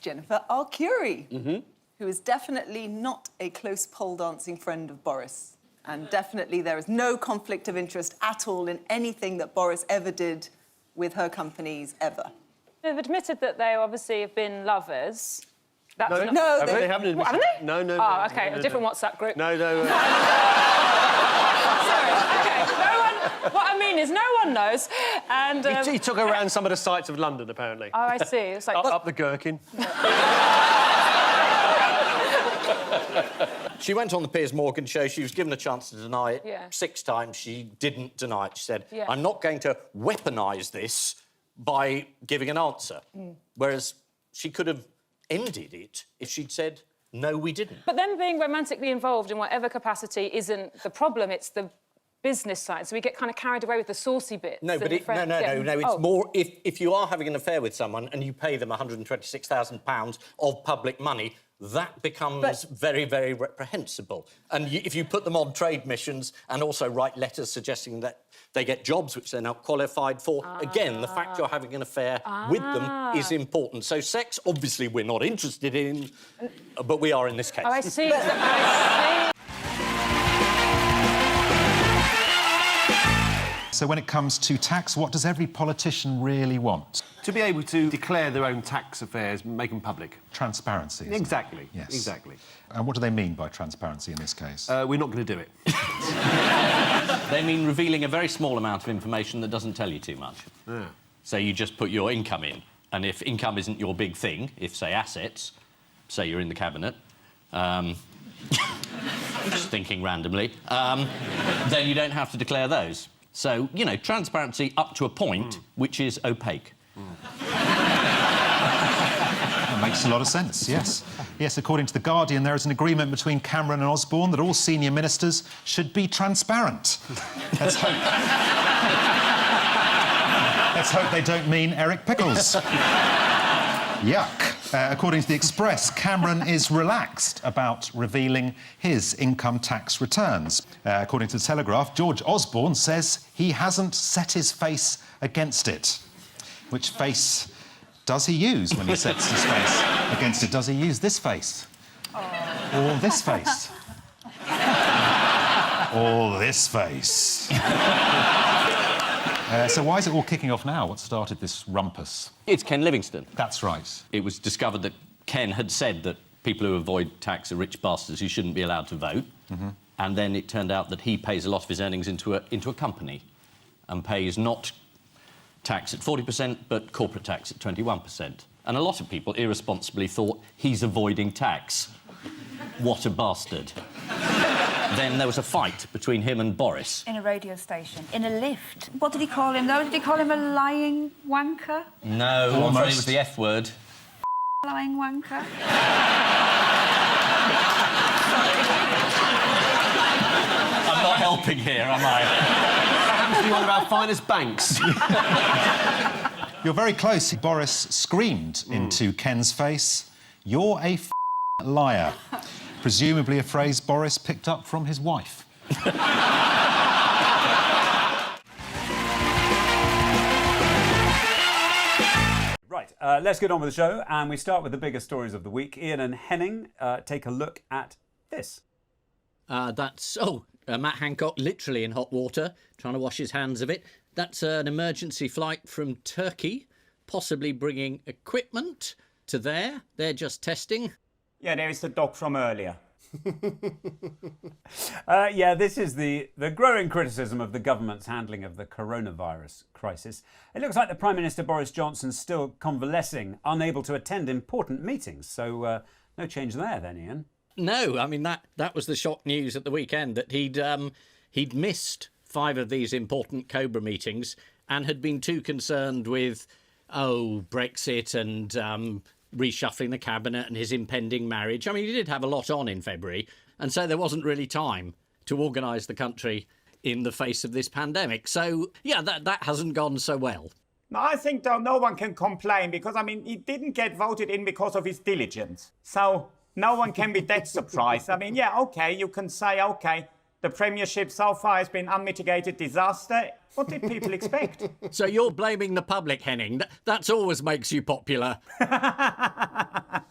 Jennifer Arcuri, who is definitely not a close pole dancing friend of Boris. And definitely there is no conflict of interest at all in anything that Boris ever did with her companies, ever. They've admitted that they obviously have been lovers. That's No, not... they haven't admitted. What, haven't they? No. Oh, OK, a different WhatsApp group. No. Sorry, OK. No one... What I mean is no one knows, and... He took her around some of the sights of London, apparently. Oh, I see. It's like... Up the gherkin. She went on the Piers Morgan show. She was given a chance to deny it. Yeah. 6 times she didn't deny it. She said, Yeah. I'm not going to weaponise this by giving an answer. Whereas she could have ended it if she'd said, no, we didn't. But them being romantically involved in whatever capacity isn't the problem, it's the business side. So we get kind of carried away with the saucy bits. No, but it's more if you are having an affair with someone and you pay them £126,000 of public money, that becomes very, very reprehensible. And if you put them on trade missions and also write letters suggesting that they get jobs which they're not qualified for, again, the fact you're having an affair with them is important. So sex, obviously, we're not interested in, but we are in this case. Oh, I see. I see. So when it comes to tax, what does every politician really want? To be able to declare their own tax affairs, make them public. Transparency. isn't it? Exactly. Yes. Exactly. And what do they mean by transparency in this case? We're not going to do it. They mean revealing a very small amount of information that doesn't tell you too much. Yeah. So you just put your income in, and if income isn't your big thing, if, say, assets, say you're in the cabinet, just thinking randomly, then you don't have to declare those. So, you know, transparency up to a point, which is opaque. That makes a lot of sense, yes. Yes, according to The Guardian, there is an agreement between Cameron and Osborne that all senior ministers should be transparent. Let's hope... Let's hope they don't mean Eric Pickles. Yuck. According to The Express, Cameron is relaxed about revealing his income tax returns. According to The Telegraph, George Osborne says he hasn't set his face against it. Which face does he use when he sets his face against it? Does he use this face? Or this face? Or this face? So why is it all kicking off now? What started this rumpus? It's Ken Livingstone. That's right. It was discovered that Ken had said that people who avoid tax are rich bastards who shouldn't be allowed to vote. And then it turned out that he pays a lot of his earnings into a company and pays not tax at 40%, but corporate tax at 21%. And a lot of people irresponsibly thought he's avoiding tax. What a bastard. Then there was a fight between him and Boris. In a radio station, in a lift. What did he call him, though? Did he call him a lying wanker? No, I'm afraid it was the F word. Lying wanker? I'm not helping here, am I? Happens to be one of our finest banks. You're very close. Boris screamed into Ken's face, "You're a liar." Presumably a phrase Boris picked up from his wife. Right, let's get on with the show, and we start with the biggest stories of the week. Ian and Henning take a look at this. That's Matt Hancock literally in hot water, trying to wash his hands of it. That's an emergency flight from Turkey, possibly bringing equipment to there. They're just testing. Yeah, there is the doc from earlier. Yeah, this is the growing criticism of the government's handling of the coronavirus crisis. It looks like the Prime Minister Boris Johnson's still convalescing, unable to attend important meetings. So no change there then, Ian. No, I mean, that was the shock news at the weekend, that he'd missed 5 of these important Cobra meetings and had been too concerned with, Brexit and reshuffling the cabinet and his impending marriage. I mean, he did have a lot on in February, and so there wasn't really time to organise the country in the face of this pandemic. So, yeah, that hasn't gone so well. No, I think no one can complain because, I mean, he didn't get voted in because of his diligence. So no one can be that surprised. I mean, yeah, OK, you can say, OK, the Premiership so far has been unmitigated disaster. What did people expect? So you're blaming the public, Henning. That's always makes you popular.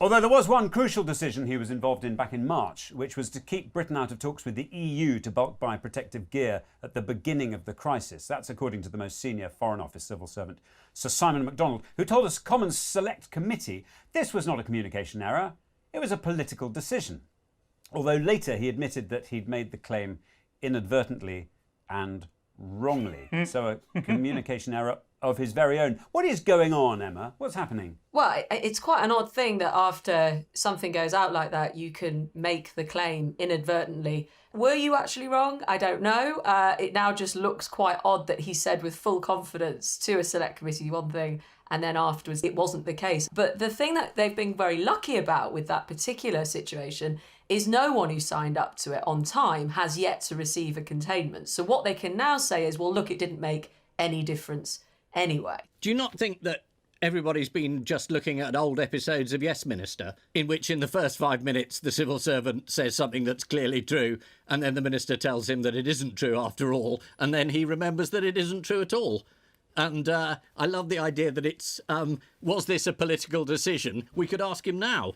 Although there was one crucial decision he was involved in back in March, which was to keep Britain out of talks with the EU to bulk buy protective gear at the beginning of the crisis. That's according to the most senior Foreign Office civil servant, Sir Simon MacDonald, who told us Commons Select Committee this was not a communication error, it was a political decision. Although later he admitted that he'd made the claim inadvertently and wrongly. So a communication error of his very own. What is going on, Emma? What's happening? Well, it's quite an odd thing that after something goes out like that, you can make the claim inadvertently. Were you actually wrong? I don't know. It now just looks quite odd that he said with full confidence to a select committee one thing and then afterwards it wasn't the case. But the thing that they've been very lucky about with that particular situation is no one who signed up to it on time has yet to receive a containment. So what they can now say is, well, look, it didn't make any difference anyway. Do you not think that everybody's been just looking at old episodes of Yes Minister, in which in the first 5 minutes the civil servant says something that's clearly true, and then the minister tells him that it isn't true after all, and then he remembers that it isn't true at all? And I love the idea that it's, was this a political decision? We could ask him now.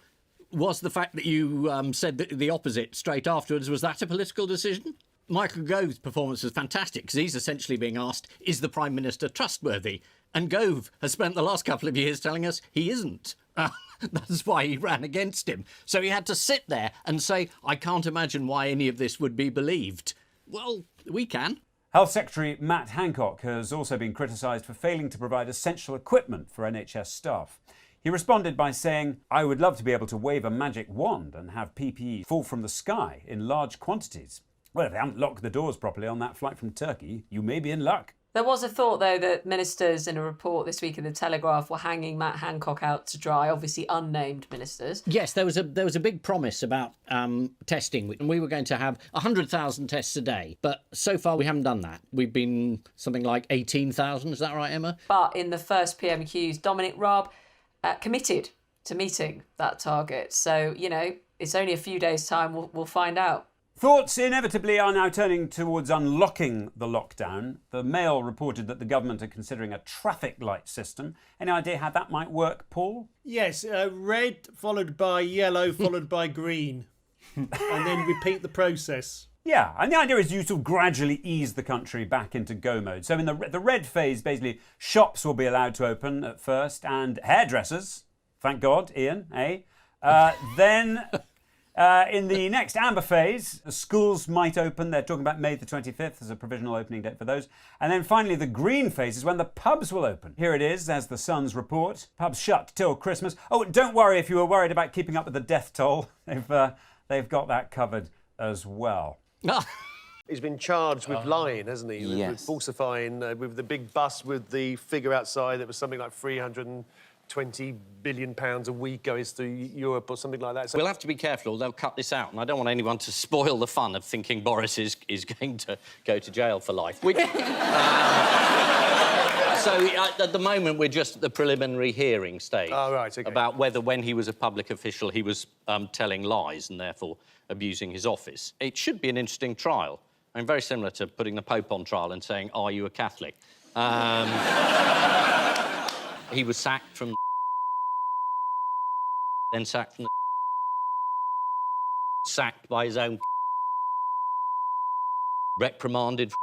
Was the fact that you said the opposite straight afterwards, was that a political decision? Michael Gove's performance was fantastic because he's essentially being asked, is the Prime Minister trustworthy? And Gove has spent the last couple of years telling us he isn't. That's why he ran against him. So he had to sit there and say, I can't imagine why any of this would be believed. Well, we can. Health Secretary Matt Hancock has also been criticised for failing to provide essential equipment for NHS staff. He responded by saying, I would love to be able to wave a magic wand and have PPE fall from the sky in large quantities. Well, if they haven't locked the doors properly on that flight from Turkey, you may be in luck. There was a thought, though, that ministers in a report this week in the Telegraph were hanging Matt Hancock out to dry, obviously unnamed ministers. Yes, there was a big promise about testing, and we were going to have 100,000 tests a day, but so far we haven't done that. We've been something like 18,000, is that right, Emma? But in the first PMQs, Dominic Raab committed to meeting that target. So, you know, it's only a few days' time, we'll find out. Thoughts inevitably are now turning towards unlocking the lockdown. The Mail reported that the government are considering a traffic light system. Any idea how that might work, Paul? Yes, red followed by yellow followed by green, and then repeat the process. Yeah, and the idea is you sort of gradually ease the country back into go mode. So in the red phase, basically, shops will be allowed to open at first, and hairdressers, thank God, Ian, eh? Then... in the next amber phase, the schools might open. They're talking about May the 25th as a provisional opening date for those. And then finally, the green phase is when the pubs will open. Here it is, as the Sun's report. Pubs shut till Christmas. Oh, don't worry if you were worried about keeping up with the death toll. They've got that covered as well. He's been charged with lying, hasn't he? Yes. With falsifying, with the big bus with the figure outside that was something like 320 billion pounds a week goes through Europe or something like that. So we'll have to be careful, they'll cut this out, and I don't want anyone to spoil the fun of thinking Boris is going to go to jail for life. So at the moment, we're just at the preliminary hearing stage. Oh, right, OK. About whether, when he was a public official, he was telling lies and therefore abusing his office. It should be an interesting trial. I mean, very similar to putting the Pope on trial and saying, are you a Catholic? He was sacked from then sacked from sacked by his own reprimanded.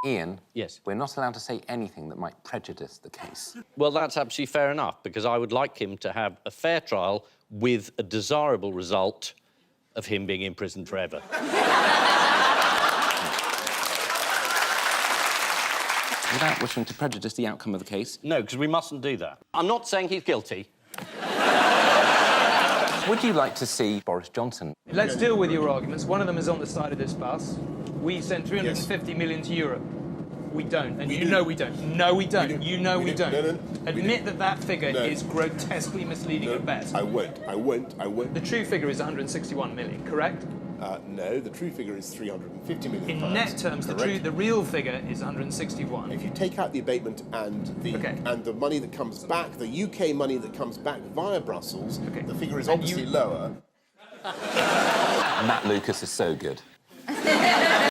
Ian, yes, we're not allowed to say anything that might prejudice the case. Well, that's absolutely fair enough, because I would like him to have a fair trial with a desirable result of him being imprisoned forever. Without wishing to prejudice the outcome of the case? No, because we mustn't do that. I'm not saying he's guilty. Would you like to see Boris Johnson? Let's deal with your arguments. One of them is on the side of this bus. We sent 350 million to Europe. We don't, and you know we don't. No, we don't. You know we don't. No, Admit that figure is grotesquely misleading at best. I won't. The true figure is 161 million, correct? No, the true figure is 350 million. In net terms, the real figure is 161. If you take out the abatement and the money that comes back, the UK money that comes back via Brussels, the figure is obviously lower. Matt Lucas is so good.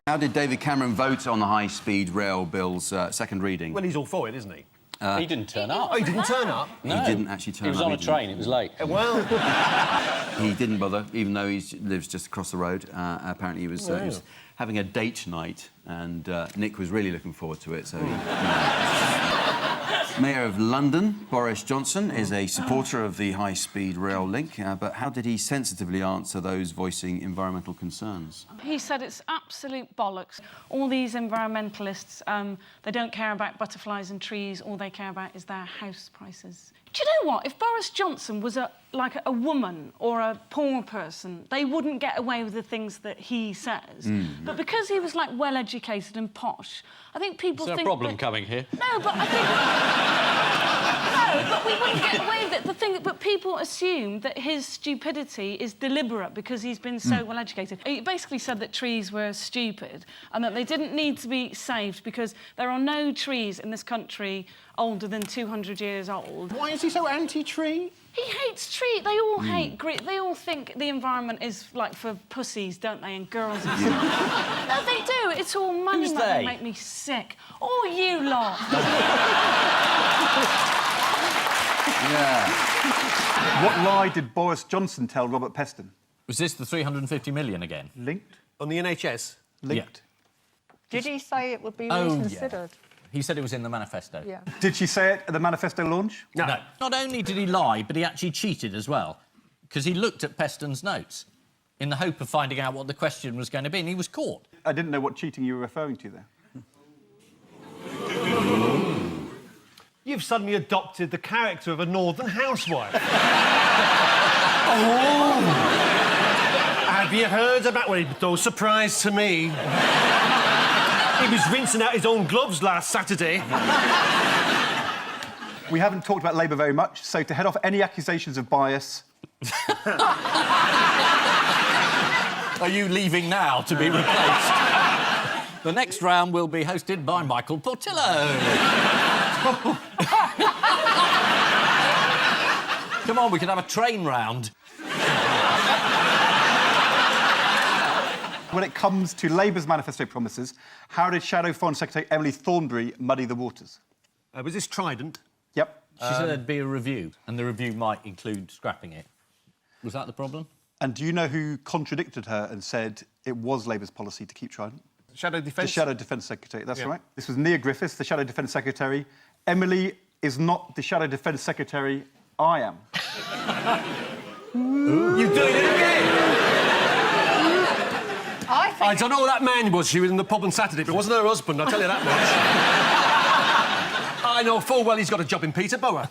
How did David Cameron vote on the high-speed rail bill's second reading? Well, he's all for it, isn't he? He didn't turn up. Oh, he didn't turn up? No. He didn't actually turn up. He was on a train. It was late. Well... He didn't bother, even though he lives just across the road. Apparently he was having a date night, and Nick was really looking forward to it, so he... Mayor of London, Boris Johnson, is a supporter of the high-speed rail link, but how did he sensitively answer those voicing environmental concerns? He said it's absolute bollocks. All these environmentalists, they don't care about butterflies and trees. All they care about is their house prices. Do you know what? If Boris Johnson was like a woman or a poor person, they wouldn't get away with the things that he says. But because he was, like, well-educated and posh, I think people think... Is there a problem coming here? No, but I think... No, but we wouldn't get away with it. But people assume that his stupidity is deliberate because he's been so well-educated. He basically said that trees were stupid and that they didn't need to be saved because there are no trees in this country older than 200 years old. Why is he so anti-tree? He hates trees. They all hate They all think the environment is, like, for pussies, don't they, and girls and stuff. No, they do. It's all money. Who's They they? make me sick. Oh, you lot. What lie did Boris Johnson tell Robert Peston? Was this the 350 million again? Linked? On the NHS? Linked. Did he say it would be Oh, reconsidered? He said it was in the manifesto. Yeah. Did she say it at the manifesto launch? No. Not only did he lie, but he actually cheated as well, because he looked at Peston's notes in the hope of finding out what the question was going to be, and he was caught. I didn't know what cheating you were referring to there. You've suddenly adopted the character of a northern housewife. Have you heard about... Well, it's no surprise to me. He was rinsing out his own gloves last Saturday. We haven't talked about Labour very much, so to head off any accusations of bias... Are you leaving now to be replaced? The next round will be hosted by Michael Portillo. Come on, we can have a train round. When it comes to Labour's manifesto promises, how did Shadow Foreign Secretary Emily Thornberry muddy the waters? Was this Trident? Yep. She said there'd be a review, and the review might include scrapping it. Was that the problem? And do you know who contradicted her and said it was Labour's policy to keep Trident? Shadow Defence? The Shadow Defence Secretary, that's right. This was Nia Griffiths, the Shadow Defence Secretary. Emily is not the Shadow Defence Secretary, I am. You're doing it again! I don't know who that man was. She was in the pub on Saturday, but it wasn't her husband, I'll tell you that much. I know full well he's got a job in Peterborough.